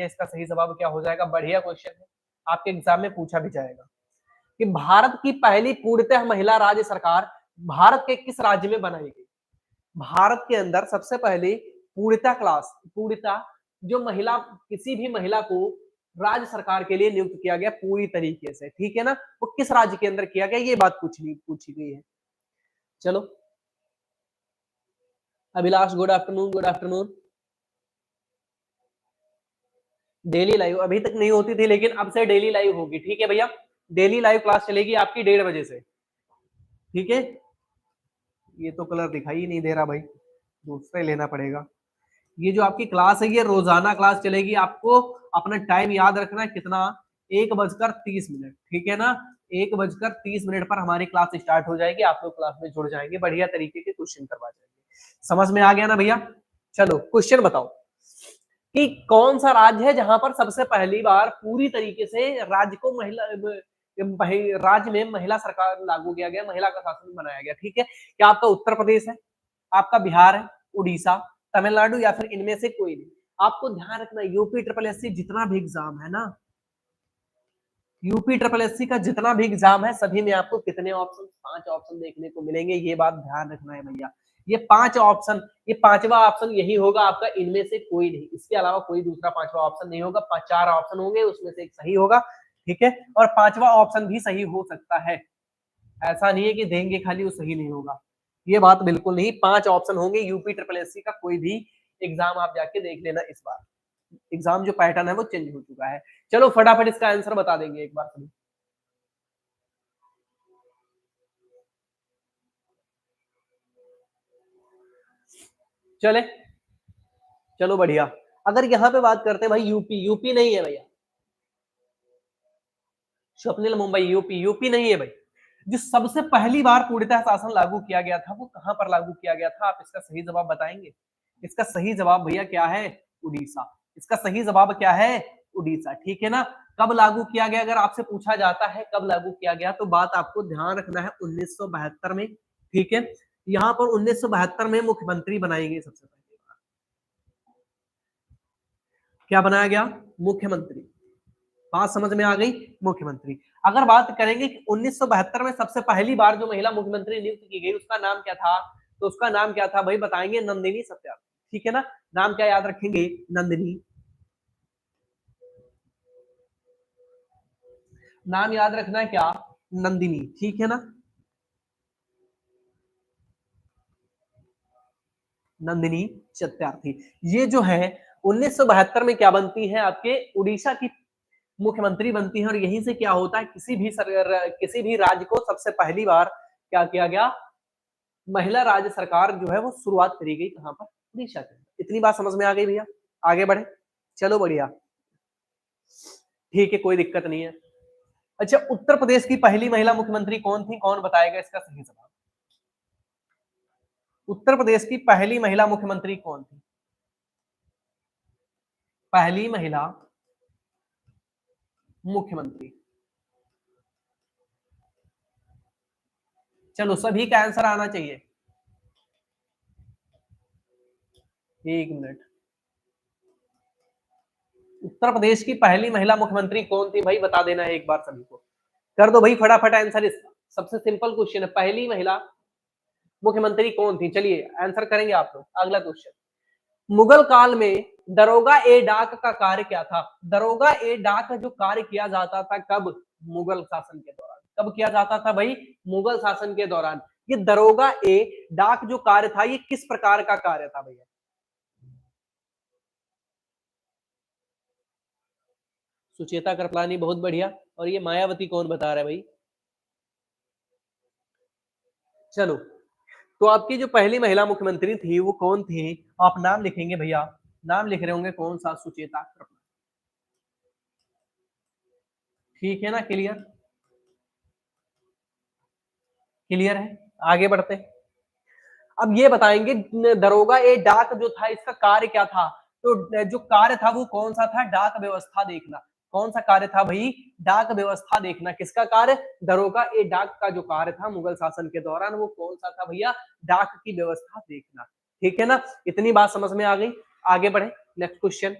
इसका सही जवाब क्या हो जाएगा। बढ़िया क्वेश्चन है, आपके एग्जाम में पूछा भी जाएगा कि भारत की पहली पूर्णतः महिला राज्य सरकार भारत के किस राज्य में बनाई गई। भारत के अंदर सबसे पहले पूर्णतः जो महिला, किसी भी महिला को राज्य सरकार के लिए नियुक्त किया गया पूरी तरीके से, ठीक है ना, वो किस राज्य के अंदर किया गया, ये बात पूछी गई है। चलो Abhilash, good afternoon, good afternoon. Daily live अभी तक नहीं होती थी, लेकिन अब से डेली लाइव होगी, ठीक है भैया। डेली लाइव क्लास चलेगी आपकी 1:30 बजे से, ठीक है। ये तो कलर दिखाई ही नहीं दे रहा भाई, दूसरा लेना पड़ेगा। ये जो आपकी क्लास है ये रोजाना क्लास चलेगी, आपको अपना टाइम याद रखना है कितना, 1:30, ठीक है ना। 1:30 पर हमारी क्लास स्टार्ट हो जाएगी, आप लोग क्लास में जुड़ जाएंगे, बढ़िया तरीके के क्वेश्चन करवा जाएंगे। समझ में आ गया ना भैया। चलो क्वेश्चन बताओ कि कौन सा राज्य है जहां पर सबसे पहली बार पूरी तरीके से राज्य को राज्य में महिला सरकार लागू किया गया, महिला का शासन बनाया गया, ठीक है। क्या आपका उत्तर प्रदेश है, आपका बिहार है, उड़ीसा, तमिलनाडु, या फिर इनमें से कोई नहीं। आपको ध्यान रखना यूपी ट्रिपल एससी जितना भी एग्जाम है ना, यूपी ट्रिपल एससी का जितना भी एग्जाम है सभी में आपको कितने ऑप्शन, 5 ऑप्शन देखने को मिलेंगे, ये बात ध्यान रखना है भैया। ये 5 ऑप्शन, ये 5वां ऑप्शन यही होगा आपका, इनमें से कोई नहीं, इसके अलावा कोई दूसरा 5वां ऑप्शन नहीं होगा। 4 ऑप्शन होंगे, उसमें से एक सही होगा, ठीक है। और 5वां ऑप्शन भी सही हो सकता है, ऐसा नहीं है कि देंगे खाली वो सही नहीं होगा, ये बात बिल्कुल नहीं। 5 ऑप्शन होंगे, यूपी ट्रिपल एससी का कोई भी एग्जाम आप जाके देख लेना, इस बार एग्जाम जो पैटर्न है वो चेंज हो चुका है। चलो फटाफट इसका आंसर बता देंगे एक बार सभी। चले चलो बढ़िया। अगर यहाँ पे बात करते हैं भाई, यूपी नहीं है भैया, स्वप्निल मुंबई यूपी नहीं है भाई। जो सबसे पहली बार पूर्णतः शासन लागू किया गया था वो कहां पर लागू किया गया था, आप इसका सही जवाब बताएंगे। इसका सही जवाब भैया क्या है, उड़ीसा। इसका सही जवाब क्या है, उड़ीसा, ठीक है ना। कब लागू किया गया, अगर आपसे पूछा जाता है कब लागू किया गया, तो बात आपको ध्यान रखना है 1972 में, ठीक है। यहाँ पर 1972 में मुख्यमंत्री बनाई गई सबसे पहले बार। क्या बनाया गया, मुख्यमंत्री। बात समझ में आ गई, मुख्यमंत्री। अगर बात करेंगे कि 1972 में सबसे पहली बार जो महिला मुख्यमंत्री नियुक्त की गई उसका नाम क्या था, तो उसका नाम क्या था भाई, बताएंगे नंदिनी सत्यार्थी, ठीक है ना। नाम क्या याद रखेंगे, नंदिनी। नाम याद रखना है क्या, नंदिनी, ठीक है ना। नंदिनी सत्यार्थी। ये जो है 1972 में क्या बनती है, आपके उड़ीसा की मुख्यमंत्री बनती है। और यहीं से क्या होता है, किसी भी राज्य को सबसे पहली बार क्या किया गया, महिला राज्य सरकार जो है वो शुरुआत करी गई, कहां पर, उड़ीसा के। इतनी बात समझ में आ गई भैया, आगे बढ़े। चलो बढ़िया, ठीक है, कोई दिक्कत नहीं है। अच्छा, उत्तर प्रदेश की पहली महिला मुख्यमंत्री कौन थी, कौन बताएगा इसका सही जवाब। उत्तर प्रदेश की पहली महिला मुख्यमंत्री कौन थी, पहली महिला मुख्यमंत्री। चलो सभी का आंसर आना चाहिए, 1 मिनट। उत्तर प्रदेश की पहली महिला मुख्यमंत्री कौन थी भाई, बता देना है एक बार सभी को, कर दो भाई फटाफट आंसर इसका। सबसे सिंपल क्वेश्चन है, पहली महिला मुख्यमंत्री कौन थी, चलिए आंसर करेंगे आप लोग। अगला क्वेश्चन, मुगल काल में दरोगा ए डाक का कार्य क्या था। दरोगा ए डाक जो कार्य किया जाता था कब, मुगल शासन के दौरान। कब किया जाता था भाई, मुगल शासन के दौरान। ये दरोगा ए डाक जो कार्य था ये किस प्रकार का कार्य था भैया। सुचेता कृपलानी, बहुत बढ़िया। और ये मायावती कौन बता रहा है भाई। चलो, तो आपकी जो पहली महिला मुख्यमंत्री थी वो कौन थी, आप नाम लिखेंगे भैया, नाम लिख रहे होंगे कौन सा, सुचेता कृपलानी, ठीक है ना। क्लियर, क्लियर है, आगे बढ़ते हैं। अब ये बताएंगे दरोगा ए डाक जो था इसका कार्य क्या था, तो जो कार्य था वो कौन सा था, डाक व्यवस्था देखना। कौन सा कार्य था भाई, डाक व्यवस्था देखना। किसका कार्य, दरोगा ए डाक का जो कार्य था मुगल शासन के दौरान वो कौन सा था भैया, डाक की व्यवस्था देखना, ठीक है ना। इतनी बात समझ में आ गई, आगे बढ़े। नेक्स्ट क्वेश्चन,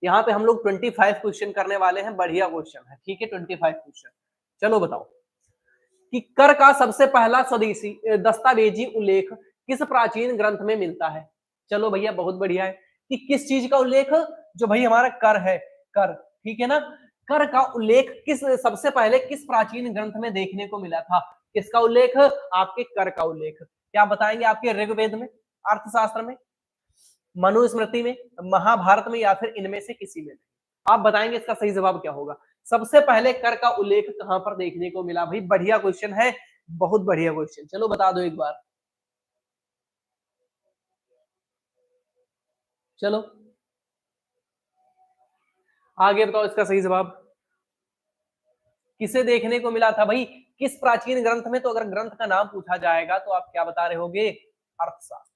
यहाँ पे हम लोग 25 क्वेश्चन करने वाले हैं, बढ़िया क्वेश्चन है, ठीक है। 25 क्वेश्चन, चलो बताओ कि कर का सबसे पहला स्वदेशी दस्तावेजी उल्लेख किस प्राचीन ग्रंथ में मिलता है। चलो भैया बहुत बढ़िया है कि किस चीज का उल्लेख, जो भाई हमारा कर है, कर, ठीक है ना। कर का उल्लेख किस सबसे पहले किस प्राचीन ग्रंथ में देखने को मिला था। किसका उल्लेख, आपके कर का उल्लेख। क्या बताएंगे, आपके ऋग्वेद में, अर्थशास्त्र में, मनुस्मृति में, महाभारत में, या फिर इनमें से किसी में। आप बताएंगे इसका सही जवाब क्या होगा। सबसे पहले कर का उल्लेख कहां पर देखने को मिला। भाई बढ़िया क्वेश्चन है, बहुत बढ़िया क्वेश्चन, चलो बता दो एक बार। चलो आगे बताओ इसका सही जवाब किसे देखने को मिला था। भाई किस प्राचीन ग्रंथ में, तो अगर ग्रंथ का नाम पूछा जाएगा तो आप क्या बता रहे होगे, अर्थशास्त्र।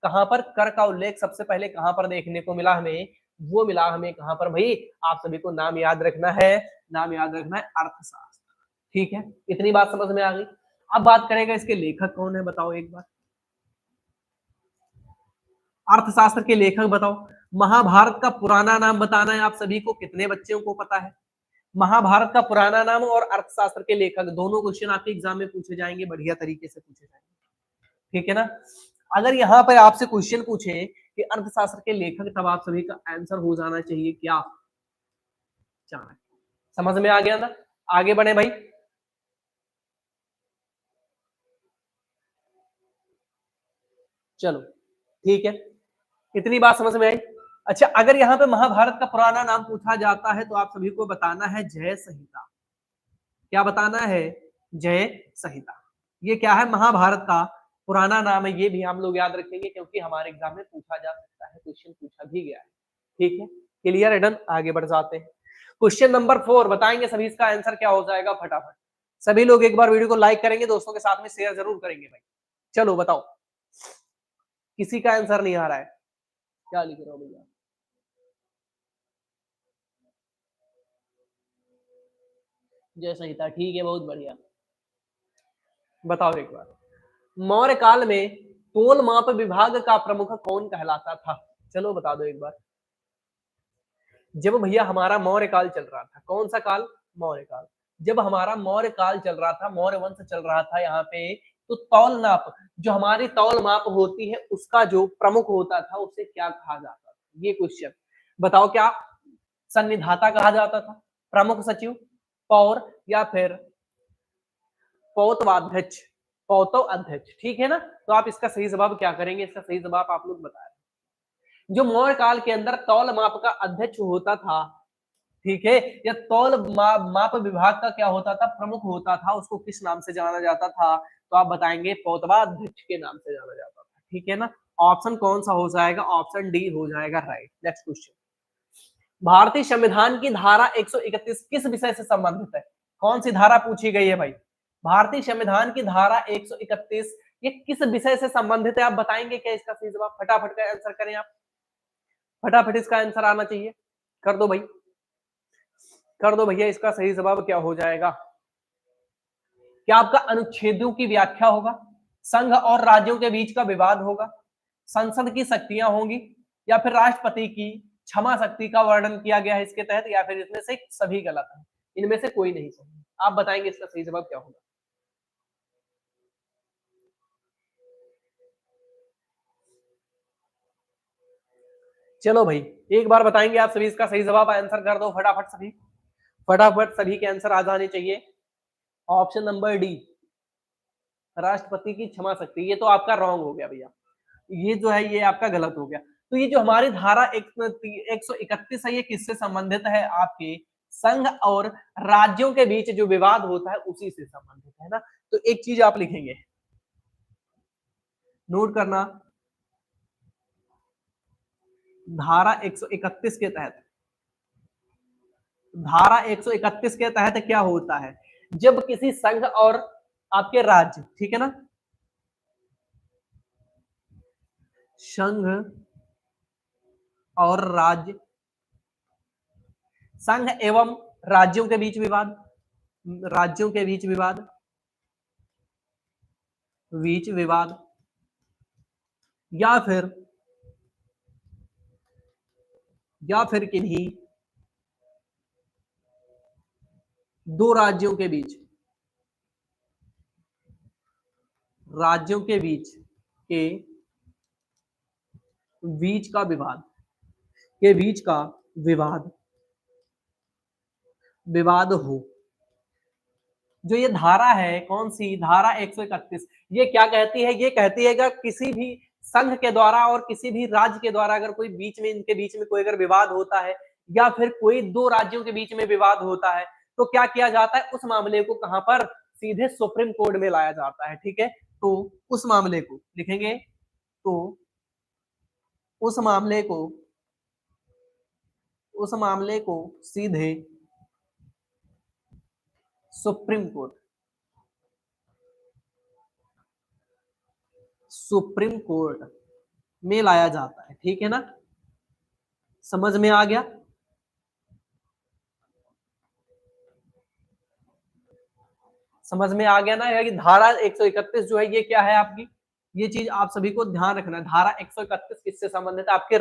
कहां पर कर का उल्लेख सबसे पहले कहां पर देखने को मिला हमें, वो मिला हमें कहां पर भाई, आप सभी को नाम याद रखना है, नाम याद रखना है, अर्थशास्त्र, ठीक है। इतनी बात समझ में आ गई। अब बात करेगा इसके लेखक कौन है, बताओ एक बार। अर्थशास्त्र के लेखक बताओ। महाभारत का पुराना नाम बताना है आप सभी को, कितने बच्चों को पता है महाभारत का पुराना नाम और अर्थशास्त्र के लेखक, दोनों क्वेश्चन आपके एग्जाम में पूछे जाएंगे, बढ़िया तरीके से पूछे जाएंगे, ठीक है ना। अगर यहाँ पर आपसे क्वेश्चन पूछे कि अर्थशास्त्र के लेखक, तब आप सभी का आंसर हो जाना चाहिए क्या, चाणक्य। समझ में आ गया ना, आगे बढ़े भाई। चलो ठीक है, इतनी बात समझ में आई। अच्छा, अगर यहाँ पे महाभारत का पुराना नाम पूछा जाता है तो आप सभी को बताना है जय संहिता। क्या बताना है, जय संहिता। ये क्या है, महाभारत का पुराना नाम है, ये भी हम लोग याद रखेंगे क्योंकि हमारे एग्जाम में पूछा जा सकता है, क्वेश्चन पूछा भी गया है, ठीक है। क्लियर है, डन। आगे बढ़ जाते हैं। क्वेश्चन नंबर 4 बताएंगे सभी, इसका आंसर क्या हो जाएगा फटाफट। सभी लोग एक बार वीडियो को लाइक करेंगे, दोस्तों के साथ में शेयर जरूर करेंगे भाई। चलो बताओ, किसी का आंसर नहीं आ रहा है, क्या लिख रहे हो भैया। जय संहिता, ठीक है, बहुत बढ़िया। बताओ एक बार, मौर्य काल में तोल माप विभाग का प्रमुख कौन कहलाता था। चलो बता दो एक बार। जब भैया हमारा मौर्य काल चल रहा था, कौन सा काल, मौर्य काल। जब हमारा मौर्य काल चल रहा था, मौर्य वंश चल रहा था यहाँ पे, तो तौल नाप, जो हमारी तौल माप होती है, उसका जो प्रमुख होता था उसे क्या कहा जाता था। ये क्वेश्चन बताओ, क्या सन्निधाता कहा जाता था, प्रमुख सचिव, पौर, या फिर पौतवाध्यक्ष, पौतो अध्यक्ष, ठीक है ना। तो आप इसका सही जवाब क्या करेंगे, इसका सही जवाब आप लोग बताएं। जो मौर्य काल के अंदर तौल माप का अध्यक्ष होता था, ठीक है, या तौल माप विभाग का क्या होता था, प्रमुख होता था, उसको किस नाम से जाना जाता था, तो आप बताएंगे पौतवाध्यक्ष के नाम से जाना जाता था, ठीक है ना। ऑप्शन कौन सा हो जाएगा, ऑप्शन डी हो जाएगा राइट। नेक्स्ट क्वेश्चन, भारतीय संविधान की धारा 131 किस विषय से संबंधित है। कौन सी धारा पूछी गई है भाई, भारतीय संविधान की धारा 131 ये किस विषय से संबंधित है, आप बताएंगे क्या इसका सही जवाब, फटाफट का आंसर करें आप, फटाफट इसका आंसर आना चाहिए, कर दो भाई, कर दो भैया, इसका सही जवाब क्या हो जाएगा। क्या आपका अनुच्छेदों की व्याख्या होगा, संघ और राज्यों के बीच का विवाद होगा, संसद की शक्तियां होंगी, या फिर राष्ट्रपति की क्षमा शक्ति का वर्णन किया गया है इसके तहत, या फिर इसमें से सभी गलत है, इनमें से कोई नहीं सही। आप बताएंगे इसका सही जवाब क्या होगा। चलो भाई, एक बार बताएंगे आप सभी, इसका सही जवाब आंसर कर दो फटाफट सभी, फटाफट सभी के आंसर आ जाने चाहिए। ऑप्शन नंबर डी, राष्ट्रपति की क्षमा शक्ति, ये तो आपका रॉन्ग हो गया भैया, ये जो है ये आपका गलत हो गया। तो ये जो हमारी धारा 131 है, ये किससे संबंधित है, आपके संघ और राज्यों के बीच जो विवाद होता है उसी से संबंधित है ना। तो एक चीज आप लिखेंगे, नोट करना, धारा 131 के तहत, धारा 131 के तहत क्या होता है, जब किसी संघ और आपके राज्य, ठीक है ना, संघ और राज्य, संघ एवं राज्यों के बीच विवाद, राज्यों के बीच विवाद, बीच विवाद, या फिर या फिर किन्हीं दो राज्यों के बीच का विवाद विवाद विवाद हो। जो ये धारा है, कौन सी धारा 131, ये क्या कहती है? ये कहती है कि किसी भी संघ के द्वारा और किसी भी राज्य के द्वारा अगर कोई इनके बीच में कोई अगर विवाद होता है या फिर कोई दो राज्यों के बीच में विवाद होता है तो क्या किया जाता है? उस मामले को कहां पर? सीधे सुप्रीम कोर्ट में लाया जाता है। ठीक है, तो उस मामले को लिखेंगे, तो उस मामले को सीधे सुप्रीम कोर्ट में लाया जाता है। ठीक है ना, समझ में आ गया? समझ में आ गया ना? कि धारा 131 जो है ये क्या है आपकी, ये चीज आप सभी को ध्यान रखना है। धारा 131 किससे संबंधित है? आपके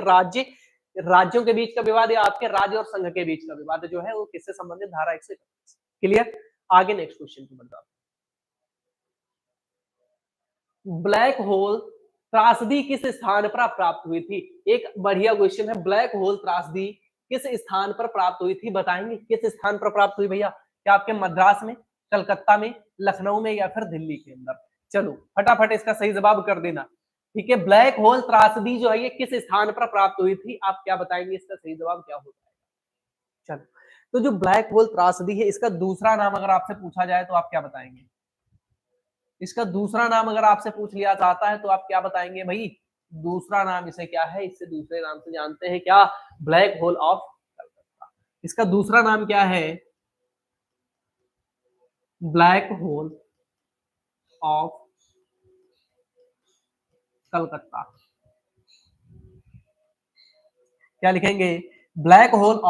राज्यों के बीच का विवाद या आपके राज्य और संघ के बीच का विवाद जो है वो किससे संबंधित? धारा 131। क्लियर? आगे नेक्स्ट क्वेश्चन की बताओ। ब्लैक होल त्रासदी किस स्थान पर प्राप्त हुई थी? एक बढ़िया क्वेश्चन है। ब्लैक होल त्रासदी किस स्थान पर प्राप्त हुई थी? बताएंगे किस स्थान पर प्राप्त हुई भैया? क्या आपके मद्रास में, कलकत्ता में, लखनऊ में या फिर दिल्ली के अंदर? चलो फटाफट इसका सही जवाब कर देना। ठीक है, ब्लैक होल त्रासदी जो है ये किस स्थान पर प्राप्त हुई थी? आप क्या बताएंगे? इसका सही जवाब क्या होगा? चलो, तो जो ब्लैक होल त्रासदी है इसका दूसरा नाम अगर आपसे पूछा जाए तो आप क्या बताएंगे? इसका दूसरा नाम अगर आपसे पूछ लिया जाता है तो आप क्या बताएंगे भाई? दूसरा नाम इसे क्या है? इससे दूसरे नाम से जानते हैं क्या? Black hole of Calcutta. इसका दूसरा नाम क्या है? Black hole of Calcutta. क्या लिखेंगे? Black hole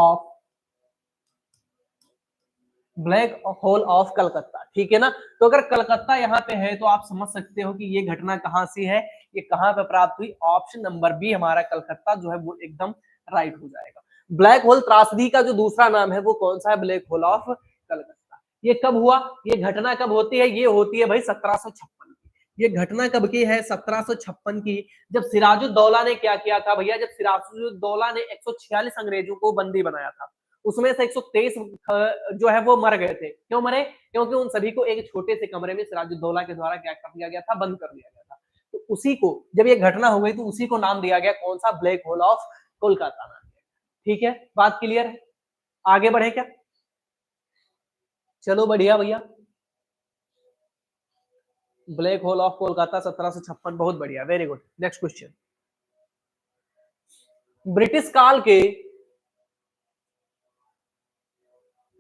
of Calcutta. ठीक है ना, तो अगर कलकत्ता यहाँ पे है तो आप समझ सकते हो कि ये घटना कहां से है, ये कहां पे प्राप्त हुई? ऑप्शन नंबर बी हमारा कलकत्ता जो है वो एकदम राइट हो जाएगा। ब्लैक होल त्रासदी का जो दूसरा नाम है वो कौन सा है? Black hole of Calcutta. ये कब हुआ? ये घटना कब होती है? ये होती है भाई 1756 की। ये घटना कब की है? 1756 की, जब सिराजुद्दौला ने क्या किया था भैया? जब सिराजुद्दौला ने 146 अंग्रेजों को बंदी बनाया था, उसमें से 123 जो है वो मर गए थे। क्यों मरे? क्योंकि उन सभी को एक छोटे से कमरे में सिराजुद्दौला के द्वारा क्या कर दिया गया था? बंद कर दिया गया था। तो उसी को, जब ये घटना हो गई तो उसी को नाम दिया गया कौन सा? ब्लैक होल ऑफ कोलकाता नाम दिया। ठीक है, बात क्लियर है? आगे बढ़े क्या? चलो बढ़िया भैया, ब्लैक होल ऑफ कोलकाता 1756, बहुत बढ़िया, very good. Next question. British काल के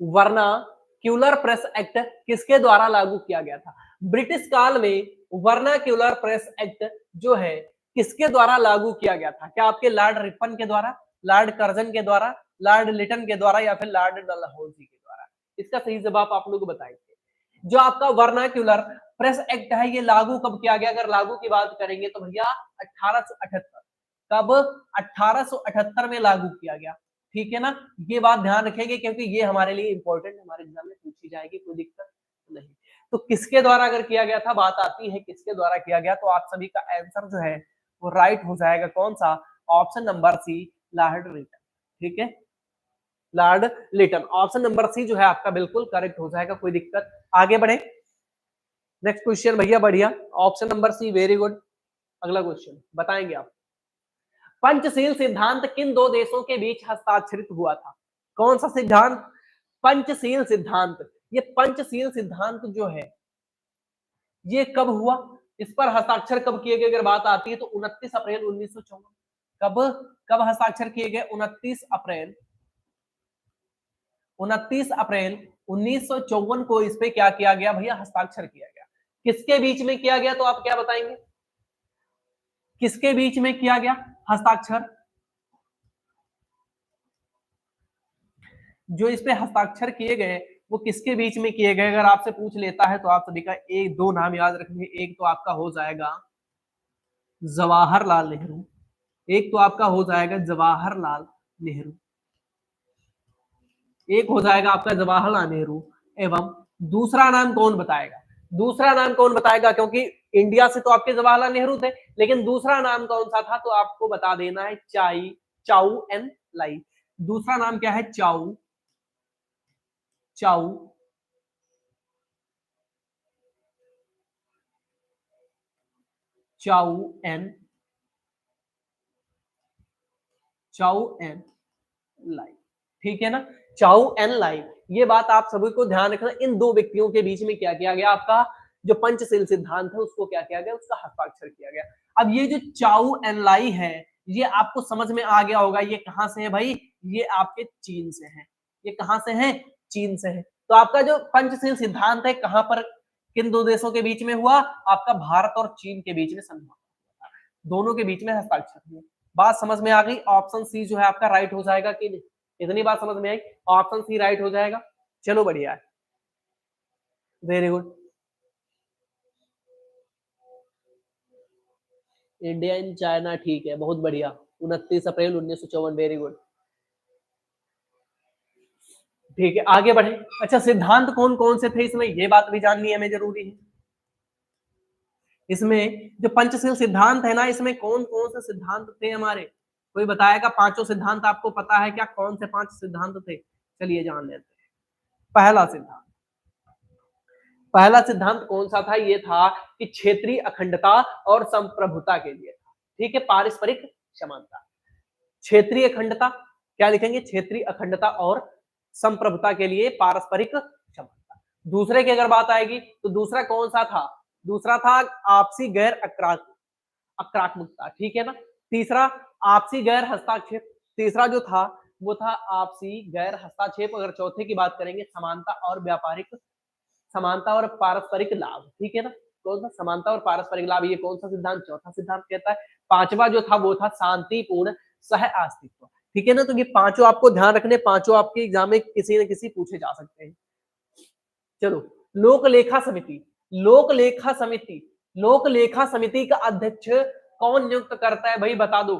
वर्नाक्यूलर प्रेस एक्ट किसके द्वारा लागू किया गया था? ब्रिटिश काल में वर्नाक्यूलर प्रेस एक्ट जो है किसके द्वारा लागू किया गया था? क्या आपके लॉर्ड रिपन के द्वारा, लॉर्ड कर्जन के द्वारा, लॉर्ड लिटन के द्वारा या फिर लॉर्ड डलहौजी के द्वारा? इसका सही जवाब आप लोग बताएंगे। जो आपका वर्नाक्यूलर प्रेस एक्ट है ये लागू कब किया गया? अगर लागू की बात करेंगे तो भैया 1878। कब? 1878 में लागू किया गया। ठीक है ना, ये बात ध्यान रखेंगे क्योंकि ये हमारे लिए इंपॉर्टेंट, हमारे एग्जाम में पूछी जाएगी, कोई दिक्कत नहीं। तो किसके द्वारा अगर किया गया था, बात आती है किसके द्वारा किया गया, तो आप सभी का आंसर जो है वो राइट हो जाएगा। कौन सा? Option number C, Lord Lytton. ठीक है, Lord Lytton, option number C जो है आपका बिल्कुल करेक्ट हो जाएगा, कोई दिक्कत। आगे बढ़े, नेक्स्ट क्वेश्चन भैया, बढ़िया, option number C, very good. अगला क्वेश्चन बताएंगे आप। पंचशील सिद्धांत किन दो देशों के बीच हस्ताक्षरित हुआ था? कौन सा सिद्धांत? पंचशील सिद्धांत। ये पंचशील सिद्धांत जो है ये कब हुआ? इस पर हस्ताक्षर कब किए गए अगर बात आती है तो 29 अप्रैल 1954। कब? कब हस्ताक्षर किए गए? 29 अप्रैल 1954 को इस पे क्या किया गया भैया? हस्ताक्षर किया गया। किसके बीच में किया गया तो आप क्या बताएंगे? किसके बीच में किया गया हस्ताक्षर? जो इस पे हस्ताक्षर किए गए वो किसके बीच में किए गए अगर आपसे पूछ लेता है तो आप सभी का एक दो नाम याद रखेंगे। एक तो आपका हो जाएगा जवाहरलाल नेहरू, एक तो आपका हो जाएगा जवाहरलाल नेहरू। एक हो जाएगा आपका जवाहरलाल नेहरू, एवं दूसरा नाम कौन बताएगा? दूसरा नाम कौन बताएगा? क्योंकि इंडिया से तो आपके जवाहरलाल नेहरू थे, लेकिन दूसरा नाम कौन सा था? तो आपको बता देना है चाउ एन लाई। दूसरा नाम क्या है? चाउ चाउ चाउ एन चाउ एन लाई, ठीक है ना? चाउ एन लाई। ये बात आप सभी को ध्यान रखना, इन दो व्यक्तियों के बीच में क्या किया गया? आपका जो पंचशील सिद्धांत है उसको क्या किया गया? उसका हस्ताक्षर किया गया। अब ये जो चाउ एन लाई है, ये आपको समझ में आ गया होगा, ये कहां से है भाई? ये आपके चीन से है। ये कहां से है? चीन से है। तो आपका जो पंचशील सिद्धांत है कहां पर, किन दो देशों के बीच में हुआ? आपका भारत और चीन के बीच में समझौता, दोनों के बीच में हस्ताक्षर हुआ। बात समझ में आ गई? ऑप्शन सी जो है आपका राइट हो जाएगा कि नहीं? इतनी बात समझ में आई? ऑप्शन सी राइट हो जाएगा। चलो बढ़िया है, very good. India in China, ठीक है, बहुत बढ़िया। 29 अप्रैल 1954, वेरी गुड। ठीक है, आगे बढ़े। अच्छा, सिद्धांत कौन कौन से थे इसमें, ये बात भी जाननी हमें जरूरी है। इसमें जो पंचशील सिद्धांत है ना, इसमें कौन कौन से सिद्धांत थे हमारे? कोई बताएगा? पांचों सिद्धांत आपको पता है क्या? कौन से पांच सिद्धांत थे? चलिए जान लेते हैं। पहला सिद्धांत, पहला सिद्धांत कौन सा था? ये था कि क्षेत्रीय अखंडता और संप्रभुता के लिए था। ठीक है, पारस्परिक समानता। क्षेत्रीय अखंडता, क्या लिखेंगे? क्षेत्रीय अखंडता और संप्रभुता के लिए पारस्परिक समानता। दूसरे की अगर बात आएगी तो दूसरा कौन सा था? दूसरा था आपसी गैर आक्रामकता, ठीक है ना? तीसरा आपसी गैर हस्ताक्षेप, तीसरा जो था वो था आपसी गैर हस्ताक्षेप। अगर चौथे की बात करेंगे, समानता और व्यापारिक, समानता और पारस्परिक लाभ, ठीक है ना? कौन सा? समानता और पारस्परिक लाभ। ये कौन सा सिद्धांत? चौथा सिद्धांत कहता है। पांचवा जो था वो था शांतिपूर्ण सह अस्तित्व, ठीक है ना? तो ये पांचों आपको ध्यान रखने, पांचों आपके एग्जाम में किसी न किसी पूछे जा सकते हैं। चलो, लोक लेखा समिति, लोक लेखा समिति, लोक लेखा समिति का अध्यक्ष कौन नियुक्त करता है भाई? बता दो।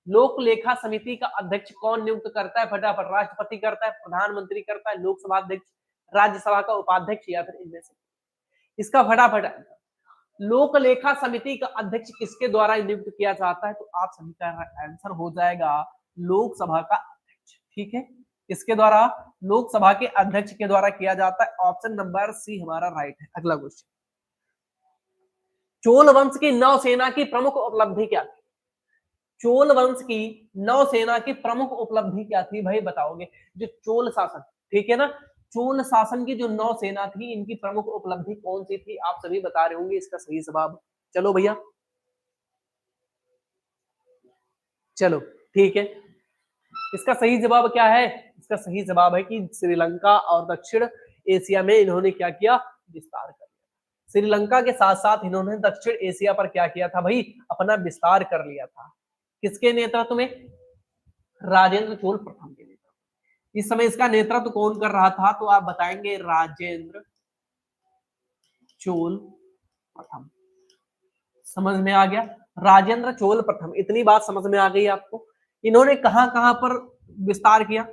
लोक लेखा समिति का अध्यक्ष कौन नियुक्त करता है? फटाफट। राष्ट्रपति करता है, प्रधानमंत्री करता है, लोकसभा अध्यक्ष, राज्यसभा का उपाध्यक्ष, या फिर इनमें से? इसका फटाफट आंसर। लोक लेखा समिति का अध्यक्ष किसके द्वारा नियुक्त किया जाता है? तो आप सभी का आंसर हो जाएगा लोकसभा का अध्यक्ष, ठीक है? इसके द्वारा, लोकसभा के अध्यक्ष के द्वारा किया जाता है। ऑप्शन नंबर सी हमारा राइट है। अगला क्वेश्चन, चोल वंश की नौसेना की प्रमुख उपलब्धि क्या थी? चोल वंश की नौसेना की प्रमुख उपलब्धि क्या थी भाई? बताओगे? जो चोल शासन, ठीक है ना? चोल शासन की जो नौसेना थी, इनकी प्रमुख उपलब्धि कौन सी थी? आप सभी बता रहे होंगे इसका सही जवाब। चलो भैया, चलो ठीक है। इसका सही जवाब क्या है? इसका सही जवाब है कि श्रीलंका और दक्षिण एशिया में इन्होंने क्या किया? विस्तार कर लिया। श्रीलंका के साथ साथ इन्होंने दक्षिण एशिया पर क्या किया था भाई? अपना विस्तार कर लिया था। किसके नेतृत्व में? राजेंद्र चोल प्रथम के नेतृत्व। इस समय इसका नेतृत्व कौन कर रहा था? तो आप बताएंगे राजेंद्र चोल प्रथम। समझ में आ गया? राजेंद्र चोल प्रथम। इतनी बात समझ में आ गई आपको? इन्होंने कहां कहां पर विस्तार किया?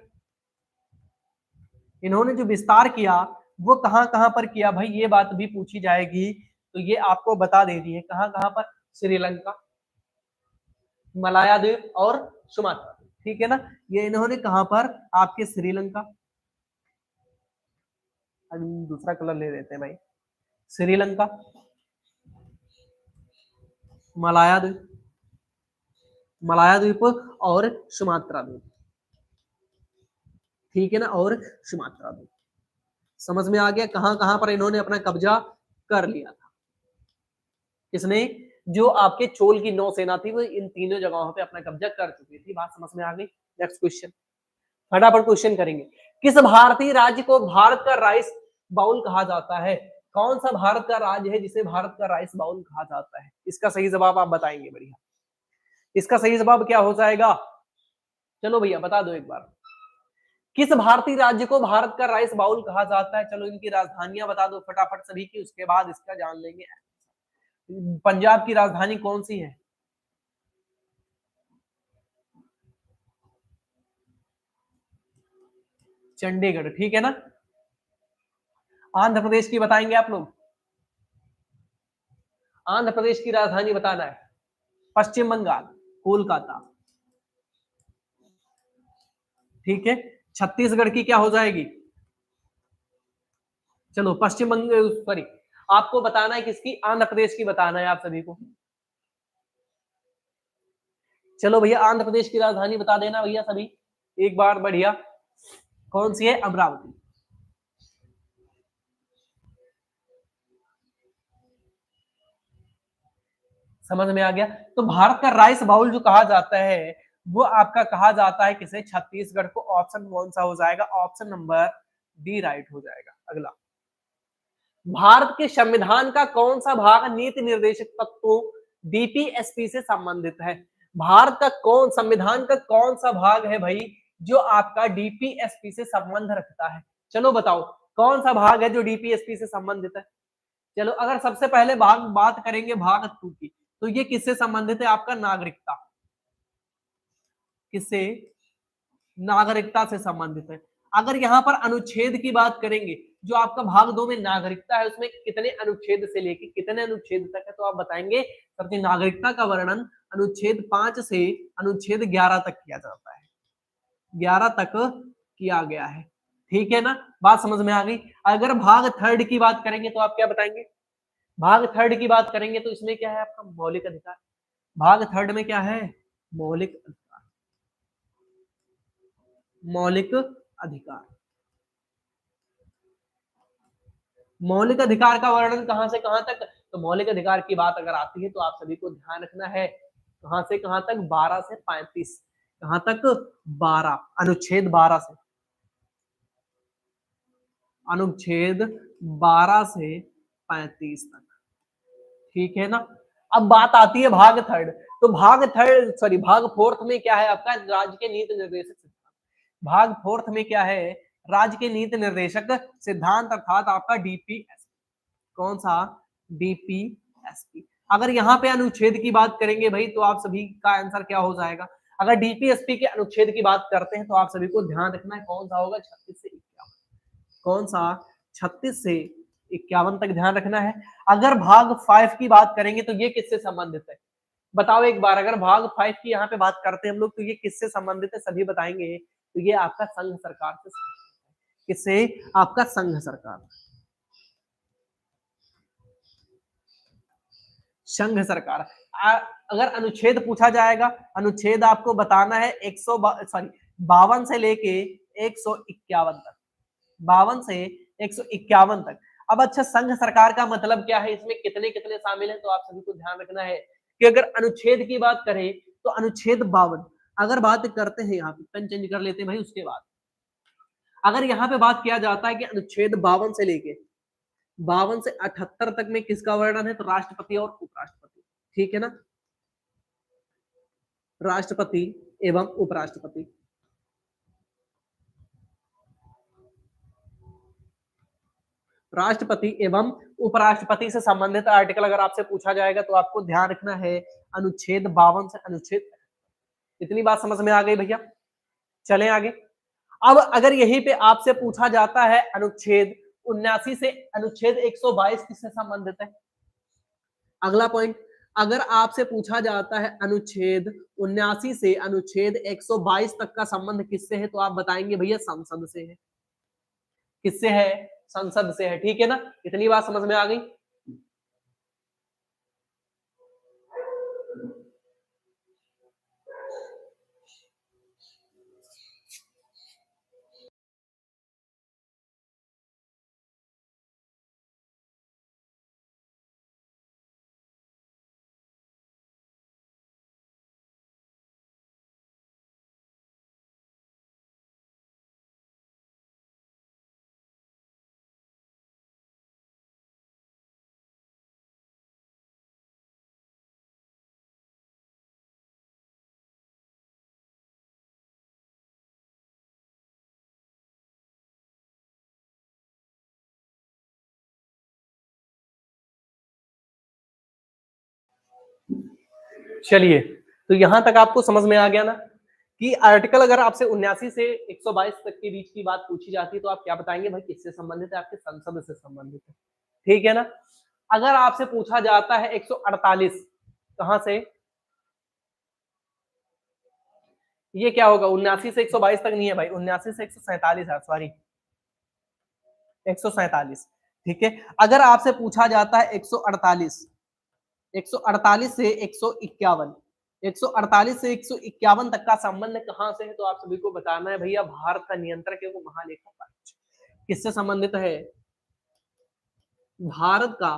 इन्होंने जो विस्तार किया वो कहां कहां पर किया भाई? ये बात भी पूछी जाएगी, तो ये आपको बता देनी है। कहां कहां पर? श्रीलंका, मलाया द्वीप और सुमात्रा, ठीक है ना? ये इन्होंने कहां पर? आपके श्रीलंका, दूसरा कलर ले लेते हैं भाई। श्रीलंका, मलाया द्वीप, मलाया द्वीप और सुमात्रा द्वीप, ठीक है ना? और सुमात्रा द्वीप। समझ में आ गया कहां कहां पर इन्होंने अपना कब्जा कर लिया था? किसने? जो आपके चोल की नौसेना थी वो इन तीनों जगहों पे अपना कब्जा कर चुकी थी। बात समझ में आ गई? नेक्स्ट क्वेश्चन, फटाफट क्वेश्चन करेंगे। किस भारतीय राज्य को भारत का राइस बाउल कहा जाता है? कौन सा भारत का राज्य है जिसे भारत का राइस बाउल कहा जाता है? इसका सही जवाब आप बताएंगे। बढ़िया, इसका सही जवाब क्या हो जाएगा? चलो भैया बता दो एक बार। किस भारतीय राज्य को भारत का राइस बाउल कहा जाता है? चलो इनकी राजधानियां बता दो फटाफट सभी की, उसके बाद इसका जान लेंगे। पंजाब की राजधानी कौन सी है? चंडीगढ़, ठीक है ना। आंध्र प्रदेश की बताएंगे आप लोग, आंध्र प्रदेश की राजधानी बताना है, पश्चिम बंगाल, कोलकाता, ठीक है। छत्तीसगढ़ की क्या हो जाएगी, चलो पश्चिम बंगाल, सॉरी, आपको बताना है किसकी, आंध्र प्रदेश की बताना है आप सभी को। चलो भैया आंध्र प्रदेश की राजधानी बता देना भैया सभी एक बार, बढ़िया। कौन सी है, अमरावती। समझ में आ गया। तो भारत का राइस बाउल जो कहा जाता है वो आपका कहा जाता है किसे, छत्तीसगढ़ को। ऑप्शन कौन सा हो जाएगा, ऑप्शन नंबर डी राइट हो जाएगा। अगला, भारत के संविधान का कौन सा भाग नीति निर्देशक तत्वों डीपीएसपी से संबंधित है। भारत का कौन, संविधान का कौन सा भाग है भाई जो आपका डीपीएसपी से संबंध रखता है। चलो बताओ कौन सा भाग है जो डीपीएसपी से संबंधित है। चलो अगर सबसे पहले भाग बात करेंगे भाग 2 की, तो ये किससे संबंधित है, आपका नागरिकता, किससे, नागरिकता से संबंधित है। अगर यहाँ पर अनुच्छेद की बात करेंगे, जो आपका भाग 2 में नागरिकता है उसमें कितने अनुच्छेद से लेके कितने अनुच्छेद तक है, तो आप बताएंगे सबसे नागरिकता का वर्णन अनुच्छेद 5 से अनुच्छेद 11 तक किया जाता है, 11 तक किया गया है, ठीक है ना। बात समझ में आ गई। अगर भाग 3 की बात करेंगे तो आप क्या बताएंगे, भाग 3 की बात करेंगे तो इसमें क्या है आपका, मौलिक अधिकार। भाग 3 में क्या है, मौलिक अधिकार, मौलिक अधिकार। मौलिक अधिकार का वर्णन कहां से कहां तक, तो मौलिक अधिकार की बात अगर आती है तो आप सभी को ध्यान रखना है कहां से कहां तक, 12 से 35, कहां तक, 12, अनुच्छेद 12 से, अनुच्छेद 12 से 35 तक, ठीक है ना। अब बात आती है भाग 3, तो भाग 3, सॉरी भाग 4 में क्या है आपका, राज्य के नीति निर्देशक सिद्धांत। भाग 4 में क्या है, राज्य के नीति निर्देशक सिद्धांत अर्थात आपका डीपीएस, कौन सा, डीपीएसपी। अगर यहाँ पे अनुच्छेद की बात करेंगे भाई तो आप सभी का आंसर क्या हो जाएगा, अगर डीपीएसपी के अनुच्छेद की बात करते हैं तो आप सभी को ध्यान रखना है कौन सा होगा, 36 से 51, कौन सा, 36 से 51 तक ध्यान रखना है। अगर भाग 5 की बात करेंगे तो ये किससे संबंधित है, बताओ एक बार। अगर भाग 5 की यहाँ पे बात करते हैं हम लोग तो ये किससे संबंधित है, सभी बताएंगे तो ये आपका संघ सरकार से संबंधित है। किससे, आपका संघ सरकार, संघ सरकार। अगर अनुच्छेद पूछा जाएगा, अनुच्छेद आपको बताना है 52 से लेके 151 तक, 52 से 151 तक। अब अच्छा, संघ सरकार का मतलब क्या है, इसमें कितने कितने शामिल हैं, तो आप सभी को ध्यान रखना है कि अगर अनुच्छेद की बात करें तो अनुच्छेद 52, अगर बात करते हैं यहाँ पे पेन चेंज कर लेते हैं भाई, उसके बाद अगर यहाँ पे बात किया जाता है कि अनुच्छेद 52 से लेके 52 से 78 तक में किसका वर्णन है, तो राष्ट्रपति और उपराष्ट्रपति, ठीक है ना, राष्ट्रपति एवं उपराष्ट्रपति। राष्ट्रपति एवं उपराष्ट्रपति से संबंधित आर्टिकल अगर आपसे पूछा जाएगा तो आपको ध्यान रखना है अनुच्छेद 52 से अनुच्छेद, इतनी बात समझ में आ गई भैया। चलें आगे। अब अगर यहीं पे आपसे पूछा जाता है अनुच्छेद 79 से अनुच्छेद 122 किससे संबंधित है, अगला पॉइंट, अगर आपसे पूछा जाता है अनुच्छेद 79 से अनुच्छेद 122 तक का संबंध किससे है, तो आप बताएंगे भैया संसद से है, किससे है, संसद से है, ठीक है ना। इतनी बात समझ में आ गई। चलिए, तो यहां तक आपको समझ में आ गया ना कि आर्टिकल अगर आपसे 79 से 122 तक के बीच की बात पूछी जाती है तो आप क्या बताएंगे भाई, किससे संबंधित है? आपके संसद से संबंधित है, ठीक है ना। अगर आपसे पूछा जाता है 148, कहां से, ये क्या होगा, 79 से 122 तक नहीं है भाई, 79 से 147 है, सॉरी 147, ठीक है। अगर आपसे पूछा जाता है 148, 148 से 151, 148 से 151 तक का संबंध कहां से है, तो आप सभी को बताना है भैया, भारत का नियंत्रक है वो महालेखाकार किससे संबंधित है? भारत का,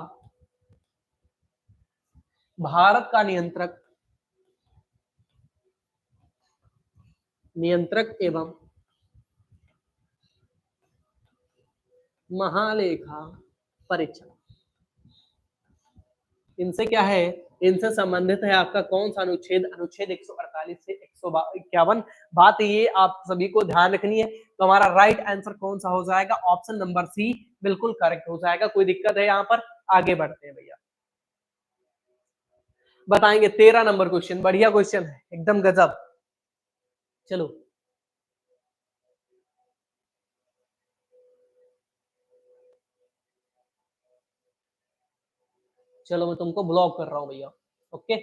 भारत का नियंत्रक, नियंत्रक एवं महालेखा परीक्षक, इनसे क्या है, इनसे संबंधित है आपका कौन सा अनुच्छेद, अनुच्छेद 148 से 151। बात ये आप सभी को ध्यान रखनी है। तो हमारा राइट आंसर कौन सा हो जाएगा, ऑप्शन नंबर सी बिल्कुल करेक्ट हो जाएगा। कोई दिक्कत है यहाँ पर? आगे बढ़ते हैं भैया, बताएंगे 13 नंबर क्वेश्चन, बढ़िया क्वेश्चन है एकदम गजब। चलो चलो मैं तुमको ब्लॉक कर रहा हूं भैया, ओके।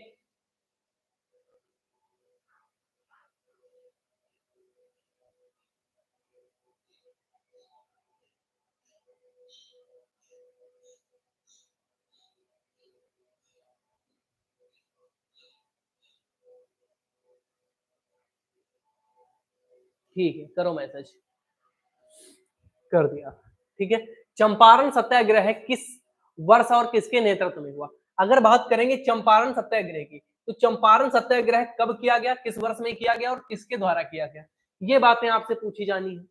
ठीक है, करो मैसेज, कर दिया, ठीक है। चंपारण सत्याग्रह किस वर्ष और किसके नेतृत्व में हुआ? अगर बात करेंगे चंपारण सत्याग्रह की, तो चंपारण सत्याग्रह कब किया गया, किस वर्ष में किया गया और किसके द्वारा किया गया, ये बातें आपसे पूछी जानी है।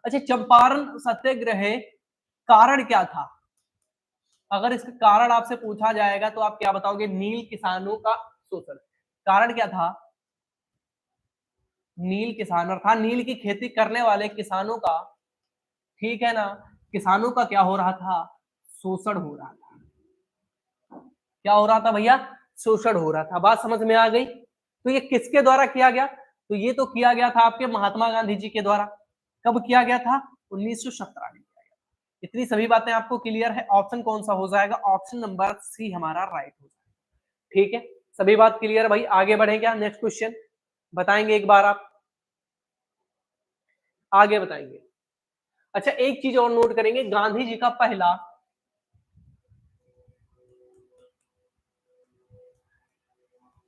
अच्छा, चंपारण सत्याग्रह कारण क्या था? अगर इसका कारण आपसे पूछा जाएगा तो आप क्या बताओगे? नील किसानों का शोषण। कारण क्या था? नील किसान, अर्थात नील की खेती करने वाले किसानों का, ठीक है ना, किसानों का क्या हो रहा था? शोषण हो रहा था। क्या हो रहा था भैया? शोषण हो रहा था। बात समझ में आ गई? तो ये किसके द्वारा किया गया? तो ये तो किया गया था आपके महात्मा गांधी जी के द्वारा। कब किया गया था? 1917 में किया गया। इतनी सभी बातें आपको क्लियर है? ऑप्शन कौन सा हो जाएगा? ऑप्शन नंबर सी हमारा राइट हो जाएगा, ठीक है। सभी बात क्लियर भाई, आगे बढ़े क्या? नेक्स्ट क्वेश्चन बताएंगे एक बार आप, आगे बताएंगे। अच्छा, एक चीज और नोट करेंगे, गांधी जी का पहला,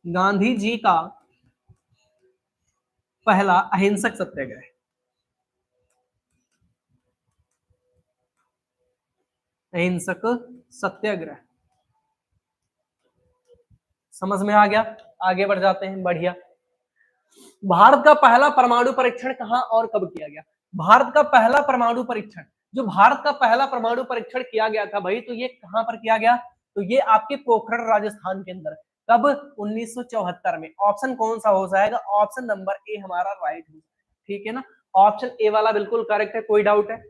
गांधी जी का पहला अहिंसक सत्याग्रह, अहिंसक सत्याग्रह, समझ में आ गया? आगे बढ़ जाते हैं, बढ़िया। भारत का पहला परमाणु परीक्षण कहां और कब किया गया? भारत का पहला परमाणु परीक्षण, जो भारत का पहला परमाणु परीक्षण किया गया था भाई, तो ये कहां पर किया गया? तो ये आपके पोखरण राजस्थान के अंदर। कब? 1974 में। ऑप्शन कौन सा हो जाएगा? ऑप्शन नंबर ए हमारा राइट हो, ठीक है ना। ऑप्शन ए वाला बिल्कुल करेक्ट है, कोई डाउट है?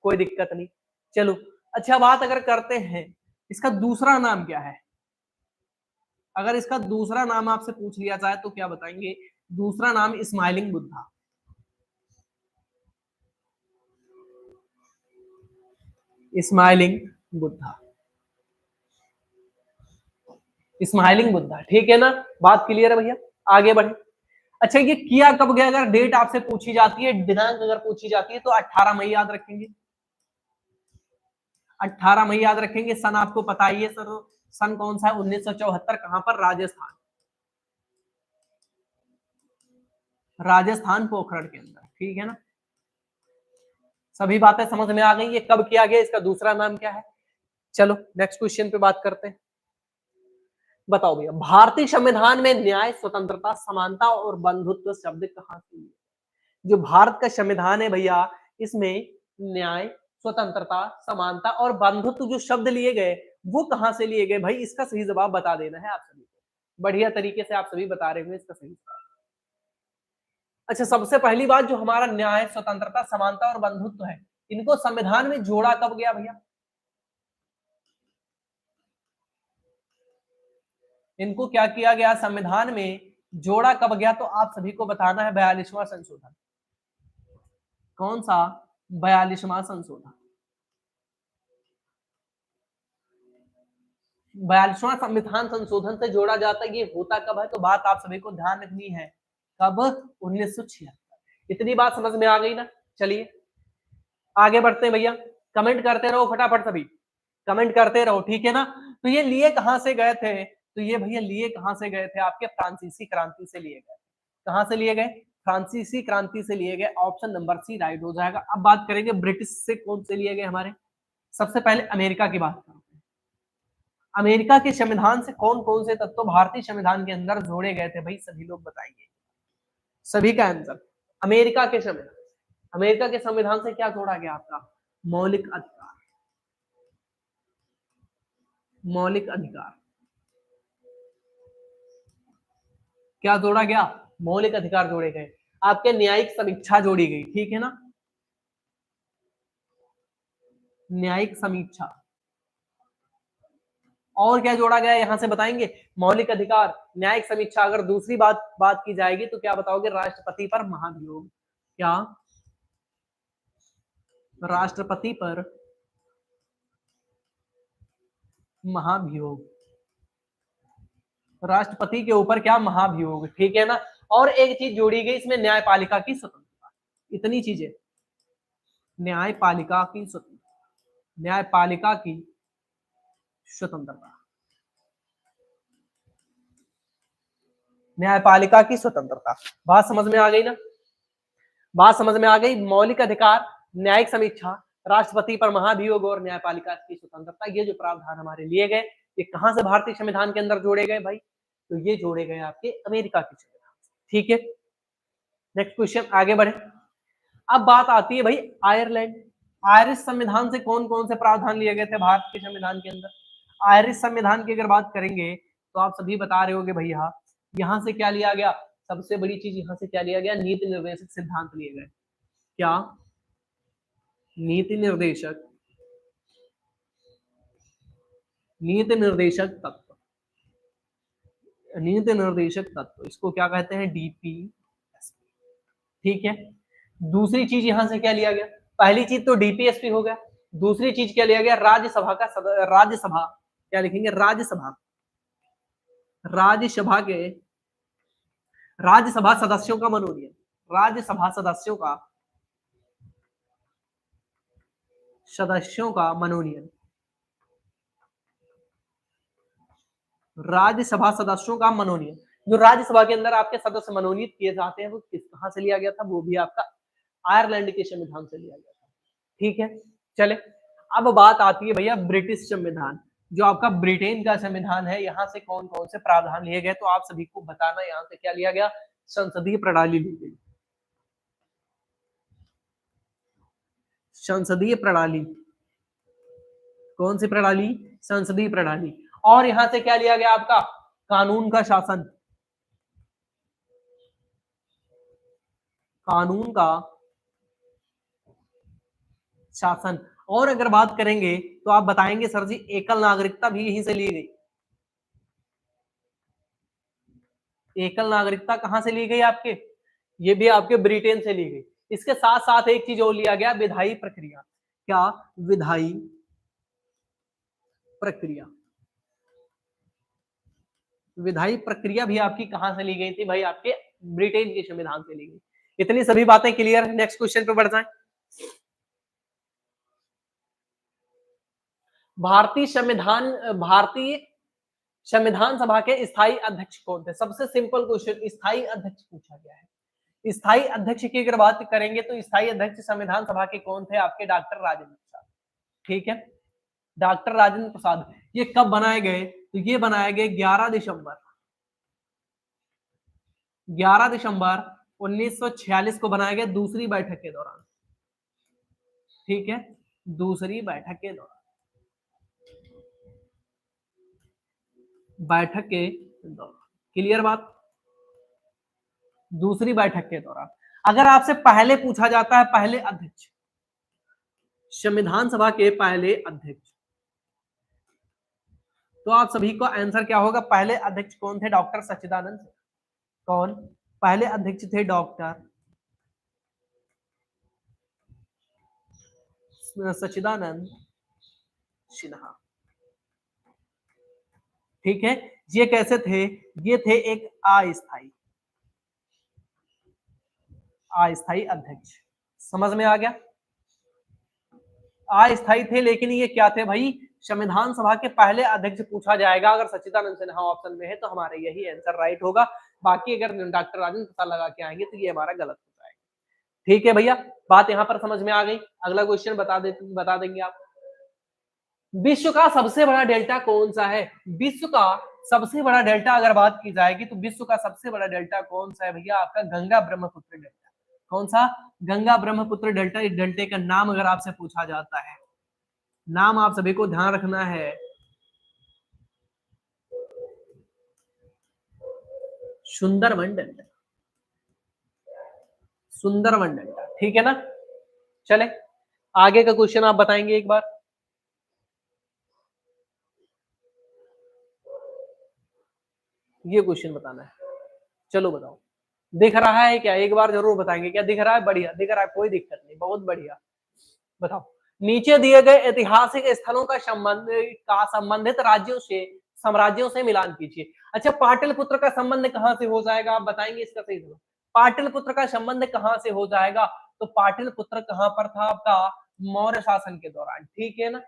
कोई दिक्कत नहीं। चलो, अच्छा बात अगर करते हैं, इसका दूसरा नाम क्या है? अगर इसका दूसरा नाम आपसे पूछ लिया जाए तो क्या बताएंगे? दूसरा नाम smiling Buddha, smiling Buddha, smiling Buddha, ठीक है ना। बात क्लियर है भैया, आगे बढ़े। अच्छा, ये किया कब गया? अगर डेट आपसे पूछी जाती है, दिनांक अगर पूछी जाती है, तो 18 मई याद रखेंगे, 18 मई याद रखेंगे। सन आपको पता ही है सर, सन कौन सा है? 1974। कहां पर? राजस्थान, राजस्थान पोखरण के अंदर, ठीक है ना। सभी बातें समझ में आ गई? ये कब किया गया, इसका दूसरा नाम क्या है? चलो नेक्स्ट क्वेश्चन पे बात करते हैं। बताओ भैया, भारतीय संविधान में न्याय, स्वतंत्रता, समानता और बंधुत्व शब्द कहां से लिए? जो भारत का संविधान है भैया, इसमें न्याय, स्वतंत्रता, समानता और बंधुत्व जो शब्द लिए गए, वो कहां से लिए गए भाई? इसका सही जवाब बता देना है आप सभी को। बढ़िया तरीके से आप सभी बता रहे होंगे इसका सही जवाब। अच्छा, सबसे पहली बात, जो हमारा न्याय, स्वतंत्रता, समानता और बंधुत्व है, इनको संविधान में जोड़ा कब गया भैया? इनको क्या किया गया संविधान में? जोड़ा कब गया, तो आप सभी को बताना है 42वां संशोधन। कौन सा? 42वां संशोधन। 42वां संविधान संशोधन से जोड़ा जाता है। ये होता कब है, तो बात आप सभी को ध्यान रखनी है, कब? 1976। इतनी बात समझ में आ गई ना। चलिए आगे बढ़ते हैं भैया, कमेंट करते रहो फटाफट, सभी कमेंट करते रहो, ठीक है ना। तो ये लिए कहां से गए थे, तो ये भैया लिए कहां से गए थे, आपके फ्रांसीसी क्रांति से लिए गए। कहां से लिए गए? फ्रांसीसी क्रांति से लिए गए। ऑप्शन नंबर सी राइट हो जाएगा। अब बात करेंगे ब्रिटिश से कौन से लिए गए हमारे। सबसे पहले अमेरिका की बात करते हैं। अमेरिका के संविधान से कौन कौन से तत्व भारतीय संविधान के अंदर जोड़े गए थे, भाई सभी लोग बताइए। सभी का आंसर अमेरिका के संविधान। अमेरिका के संविधान से क्या जोड़ा गया आपका? मौलिक अधिकार। मौलिक अधिकार क्या जोड़ा गया? मौलिक अधिकार जोड़े गए। आपके न्यायिक समीक्षा जोड़ी गई, ठीक है ना। न्यायिक समीक्षा। और क्या जोड़ा गया यहां से बताएंगे? मौलिक अधिकार, न्यायिक समीक्षा। अगर दूसरी बात की जाएगी तो क्या बताओगे? राष्ट्रपति पर महाभियोग। क्या? राष्ट्रपति पर महाभियोग। राष्ट्रपति के ऊपर क्या? महाभियोग, ठीक है ना। और एक चीज जोड़ी गई इसमें, न्यायपालिका की स्वतंत्रता। इतनी चीजें, न्यायपालिका की स्वतंत्रता, न्यायपालिका की स्वतंत्रता, न्यायपालिका की स्वतंत्रता। बात समझ में आ गई ना। बात समझ में आ गई। मौलिक अधिकार, न्यायिक समीक्षा, राष्ट्रपति पर महाभियोग और न्यायपालिका की स्वतंत्रता, ये जो प्रावधान हमारे लिए गए, ये कहां से भारतीय संविधान के अंदर जोड़े गए भाई? तो ये जोड़े गए आपके अमेरिका के संविधान से, ठीक है। नेक्स्ट क्वेश्चन, आगे बढ़े। अब बात आती है भाई आयरलैंड। आयरिश संविधान से कौन कौन से प्रावधान लिए गए थे भारत के संविधान के अंदर? आयरिश संविधान की अगर बात करेंगे तो आप सभी बता रहे होगे भैया, यहां से क्या लिया गया? सबसे बड़ी चीज यहां से क्या लिया गया? नीति निर्देशक सिद्धांत लिए गए। क्या? नीति निर्देशक, नीति निर्देशक तत्व, नीति निर्देशक तत्व, इसको क्या कहते हैं? डीपीएसपी, ठीक है। दूसरी चीज यहां से क्या लिया गया? पहली चीज तो डीपीएसपी हो गया। दूसरी चीज क्या लिया गया? राज्यसभा का राज्यसभा, क्या लिखेंगे? राज्यसभा, राज्यसभा के, राज्यसभा सदस्यों का मनोनयन, राज्यसभा सदस्यों का मनोनयन, राज्यसभा सदस्यों का मनोनयन। जो राज्यसभा के अंदर आपके सदस्य मनोनीत किए जाते हैं, वो किस कहां से लिया गया था? वो भी आपका आयरलैंड के संविधान से लिया गया था, ठीक है। चले अब बात आती है भैया ब्रिटिश संविधान, जो आपका ब्रिटेन का संविधान है। यहाँ से कौन कौन से प्रावधान लिए गए, तो आप सभी को बताना। यहाँ से क्या लिया गया? संसदीय प्रणाली ली गई। संसदीय प्रणाली, कौन सी प्रणाली? संसदीय प्रणाली। और यहां से क्या लिया गया आपका? कानून का शासन, कानून का शासन। और अगर बात करेंगे तो आप बताएंगे सर जी एकल नागरिकता भी यहीं से ली गई। एकल नागरिकता कहां से ली गई आपके? ये भी आपके ब्रिटेन से ली गई। इसके साथ साथ एक चीज और लिया गया, विधायी प्रक्रिया। क्या? विधायी प्रक्रिया। विधायी प्रक्रिया भी आपकी कहां से ली गई थी भाई? आपके ब्रिटेन के संविधान से ली गई। इतनी सभी बातें क्लियर है। नेक्स्ट क्वेश्चन पे बढ़ जाएं। भारतीय संविधान सभा के स्थायी अध्यक्ष कौन थे? सबसे सिंपल क्वेश्चन, स्थायी अध्यक्ष पूछा गया है। स्थायी अध्यक्ष की अगर बात करेंगे तो स्थायी अध्यक्ष संविधान सभा के कौन थे? आपके डॉक्टर राजेंद्र प्रसाद, ठीक है। डॉक्टर राजेंद्र प्रसाद। ये कब बनाए गए? तो ये बनाए गए 11 दिसंबर 1946 को बनाया गया, दूसरी बैठक के दौरान, ठीक है। दूसरी बैठक के दौरान, बैठक के दौरान, क्लियर बात? दूसरी बैठक के दौरान। अगर आपसे पहले पूछा जाता है, पहले अध्यक्ष, संविधान सभा के पहले अध्यक्ष, तो आप सभी को आंसर क्या होगा? पहले अध्यक्ष कौन थे? डॉक्टर सच्चिदानंद सिन्हा। कौन? पहले अध्यक्ष थे डॉक्टर सच्चिदानंद सिन्हा। ठीक है, ये कैसे थे? ये थे एक अस्थाई अध्यक्ष। समझ में आ गया? अस्थाई थे, लेकिन ये क्या थे भाई? संविधान सभा के पहले अध्यक्ष पूछा जाएगा। अगर सच्चिदानंद सिन्हा ऑप्शन में है तो हमारा यही आंसर राइट होगा। बाकी अगर डॉक्टर राजेंद्र प्रसाद लगा के आएंगे तो ये हमारा गलत हो जाएगा। ठीक है भैया, बात यहाँ पर समझ में आ गई। अगला क्वेश्चन बता देंगे आप। विश्व का सबसे बड़ा डेल्टा कौन सा है? विश्व का सबसे बड़ा डेल्टा अगर बात की जाएगी तो विश्व का सबसे बड़ा डेल्टा कौन सा है भैया? आपका गंगा ब्रह्मपुत्र डेल्टा। कौन सा? गंगा ब्रह्मपुत्र डेल्टा। इस डेल्टे का नाम अगर आपसे पूछा जाता है, नाम आप सभी को ध्यान रखना है, सुंदरवन डेल्टा। सुंदरवन डेल्टा, ठीक है ना? चले आगे का क्वेश्चन आप बताएंगे एक बार। ये क्वेश्चन बताना है। चलो बताओ, दिख रहा है क्या? एक बार जरूर बताएंगे। क्या दिख रहा है? बढ़िया दिख रहा है, कोई दिक्कत नहीं, बहुत बढ़िया। बताओ, नीचे दिए गए ऐतिहासिक स्थलों का संबंधित राज्यों से साम्राज्यों से मिलान कीजिए। अच्छा, पाटलिपुत्र का संबंध कहां से हो जाएगा? आप बताएंगे इसका सही जवाब। पाटलिपुत्र का संबंध कहां से हो जाएगा? तो पाटलिपुत्र कहां पर था? आपका मौर्य शासन के दौरान। ठीक है ना?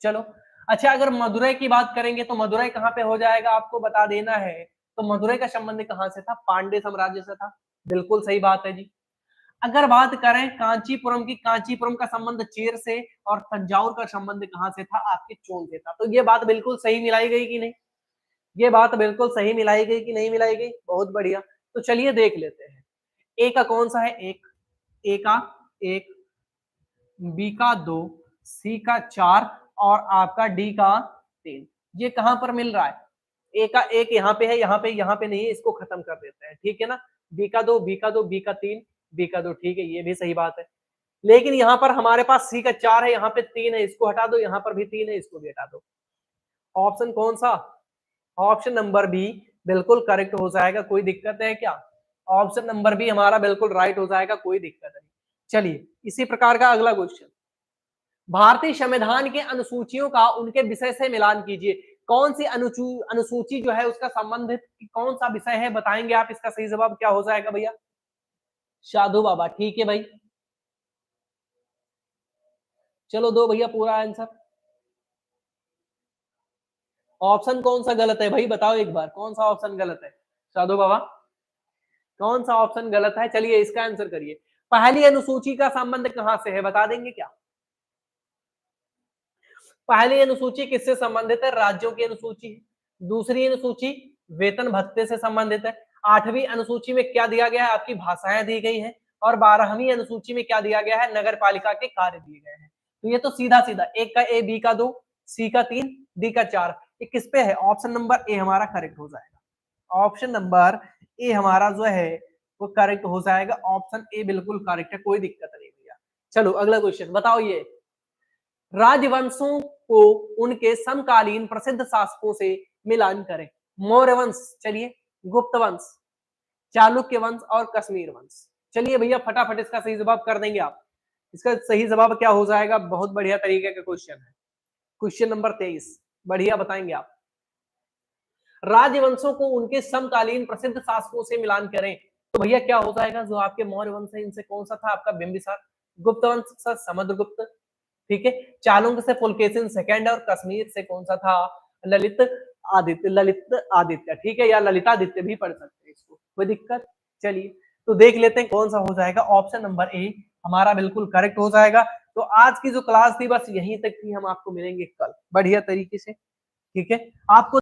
चलो, अच्छा अगर मदुरै की बात करेंगे तो मदुरै कहाँ पे हो जाएगा? आपको बता देना है। तो मदुरै का संबंध कहां से था? पांड्य साम्राज्य से था। बिल्कुल सही बात है जी। अगर बात करें कांचीपुरम की, कांचीपुरम का संबंध चेर से, और तंजाउर का संबंध कहां से था? आपके चोल से था। तो ये बात बिल्कुल सही मिलाई गई कि नहीं? ये बात बिल्कुल सही मिलाई गई कि नहीं मिलाई गई? बहुत बढ़िया। तो चलिए देख लेते हैं। ए का कौन सा है? एक। ए का एक, बी का दो, सी का चार, और आपका डी का तीन। ये कहां पर मिल रहा है? ए का एक यहाँ पे है, यहाँ पे नहीं है, इसको खत्म कर देते हैं। ठीक है ना? बी का दो, बी का दो, बी का तीन, बी का दो। ठीक है, ये भी सही बात है। लेकिन यहाँ पर हमारे पास सी का चार है, यहाँ पे तीन है, इसको हटा दो। यहाँ पर भी तीन है, इसको भी हटा दो। ऑप्शन कौन सा? ऑप्शन नंबर बी बिल्कुल करेक्ट हो जाएगा। कोई दिक्कत है क्या? ऑप्शन नंबर बी हमारा बिल्कुल राइट हो जाएगा, कोई दिक्कत नहीं। चलिए इसी प्रकार का अगला क्वेश्चन। भारतीय संविधान के अनुसूचियों का उनके विषय से मिलान कीजिए। कौन सी अनुसूची जो है उसका संबंधित कौन सा विषय है? बताएंगे आप। इसका सही जवाब क्या हो जाएगा भैया? साधु बाबा। ठीक है भाई, चलो दो भैया पूरा आंसर। ऑप्शन कौन सा गलत है भाई? बताओ एक बार, कौन सा ऑप्शन गलत है? साधु बाबा, कौन सा ऑप्शन गलत है? चलिए इसका आंसर करिए। पहली अनुसूची का संबंध कहां से है? बता देंगे क्या? पहली अनुसूची किससे संबंधित है? राज्यों की अनुसूची। दूसरी अनुसूची वेतन भत्ते से संबंधित है। आठवीं अनुसूची में क्या दिया गया है? आपकी भाषाएं दी गई हैं। और 12वीं अनुसूची में क्या दिया गया है? नगर पालिका के कार्य दिए गए हैं। तो ये तो सीधा सीधा एक का ए, बी का दो, सी का तीन, डी का चार, ये किस पे है? ऑप्शन नंबर ए हमारा करेक्ट हो जाएगा। ऑप्शन नंबर ए हमारा जो है वो करेक्ट हो जाएगा। ऑप्शन ए बिल्कुल करेक्ट है, कोई दिक्कत नहीं भैया। चलो अगला क्वेश्चन बताओ। ये राजवंशों को उनके समकालीन प्रसिद्ध शासकों से मिलान करें। मौर्य वंश, चलिए, गुप्त वंश, चालुक्य वंश, और कश्मीर वंश। चलिए भैया फटाफट इसका सही जवाब कर देंगे आप। इसका सही जवाब क्या हो जाएगा? बहुत बढ़िया तरीके का क्वेश्चन है। क्वेश्चन नंबर 23, बढ़िया बताएंगे आप। राजवंशों को उनके समकालीन प्रसिद्ध शासकों से मिलान करें। तो भैया क्या हो जाएगा? जो आपके मौर्य वंश है इनसे कौन सा था? आपका बिंबिसार। गुप्त वंश से समुद्रगुप्त। ठीक है, चालुक्य से पुलकेशिन सेकंड, और कश्मीर से कौन सा था? ललित आदित्य। ठीक है, या ललितादित्य भी पढ़ सकते हैं इसको, कोई दिक्कत? चलिए तो देख लेते हैं कौन सा हो जाएगा। ऑप्शन नंबर ए हमारा बिल्कुल करेक्ट हो जाएगा। तो आज की जो क्लास थी बस यहीं तक थी। हम आपको मिलेंगे कल बढ़िया तरीके से। ठीक है, आपको